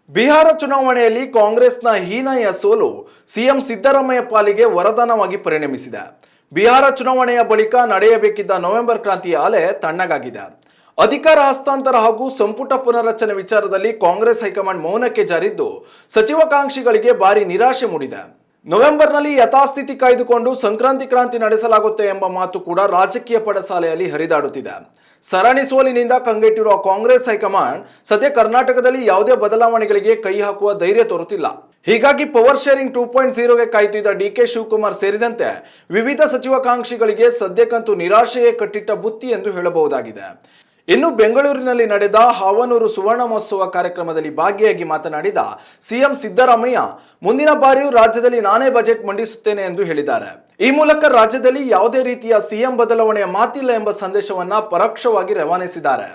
ಬಿಹಾರ ಚುನಾವಣೆಯಲ್ಲಿ ಕಾಂಗ್ರೆಸ್ನ ಹೀನಾಯ ಸೋಲು ಸಿಎಂ ಸಿದ್ದರಾಮಯ್ಯ ಪಾಲಿಗೆ ವರದಾನವಾಗಿ ಪರಿಣಮಿಸಿದೆ. ಬಿಹಾರ ಚುನಾವಣೆಯ ಬಳಿಕ ನಡೆಯಬೇಕಿದ್ದ ನವೆಂಬರ್ ಕ್ರಾಂತಿಯ ಅಲೆ ತಣ್ಣಗಾಗಿದೆ. ಅಧಿಕಾರ ಹಸ್ತಾಂತರ ಹಾಗೂ ಸಂಪುಟ ಪುನರ್ರಚನೆ ವಿಚಾರದಲ್ಲಿ ಕಾಂಗ್ರೆಸ್ ಹೈಕಮಾಂಡ್ ಮೌನಕ್ಕೆ ಜಾರಿದ್ದು ಸಚಿವಾಕಾಂಕ್ಷಿಗಳಿಗೆ ಭಾರಿ ನಿರಾಶೆ ಮೂಡಿದೆ. ನವೆಂಬರ್ನಲ್ಲಿ ಯಥಾಸ್ಥಿತಿ ಕಾಯ್ದುಕೊಂಡು ಸಂಕ್ರಾಂತಿ ಕ್ರಾಂತಿ ನಡೆಸಲಾಗುತ್ತೆ ಎಂಬ ಮಾತು ಕೂಡ ರಾಜಕೀಯ ಪಡಸಾಲೆಯಲ್ಲಿ ಹರಿದಾಡುತ್ತಿದೆ. ಸರಣಿ ಸೋಲಿನಿಂದ ಕಂಗೆಟ್ಟಿರುವ ಕಾಂಗ್ರೆಸ್ ಹೈಕಮಾಂಡ್ ಸದ್ಯ ಕರ್ನಾಟಕದಲ್ಲಿ ಯಾವುದೇ ಬದಲಾವಣೆಗಳಿಗೆ ಕೈ ಹಾಕುವ ಧೈರ್ಯ ತೋರುತ್ತಿಲ್ಲ. ಹೀಗಾಗಿ ಪವರ್ ಶೇರಿಂಗ್ 2.0ಗೆ ಕಾಯ್ತಿದ್ದ ಡಿಕೆ ಶಿವಕುಮಾರ್ ಸೇರಿದಂತೆ ವಿವಿಧ ಸಚಿವಾಕಾಂಕ್ಷಿಗಳಿಗೆ ಸದ್ಯಕ್ಕಂತೂ ನಿರಾಶೆಯೇ ಕಟ್ಟಿಟ್ಟ ಬುತ್ತಿ ಎಂದು ಹೇಳಬಹುದಾಗಿದೆ. ಇನ್ನು ಬೆಂಗಳೂರಿನಲ್ಲಿ ನಡೆದ ಹಾವನೂರು ಸುವರ್ಣ ಮಹೋತ್ಸವ ಕಾರ್ಯಕ್ರಮದಲ್ಲಿ ಭಾಗಿಯಾಗಿ ಮಾತನಾಡಿದ ಸಿಎಂ ಸಿದ್ದರಾಮಯ್ಯ ಮುಂದಿನ ಬಾರಿಯೂ ರಾಜ್ಯದಲ್ಲಿ ನಾನೇ ಬಜೆಟ್ ಮಂಡಿಸುತ್ತೇನೆ ಎಂದು ಹೇಳಿದ್ದಾರೆ. ಈ ಮೂಲಕ ರಾಜ್ಯದಲ್ಲಿ ಯಾವುದೇ ರೀತಿಯ ಸಿಎಂ ಬದಲಾವಣೆಯ ಮಾತಿಲ್ಲ ಎಂಬ ಸಂದೇಶವನ್ನ ಪರೋಕ್ಷವಾಗಿ ರವಾನಿಸಿದ್ದಾರೆ.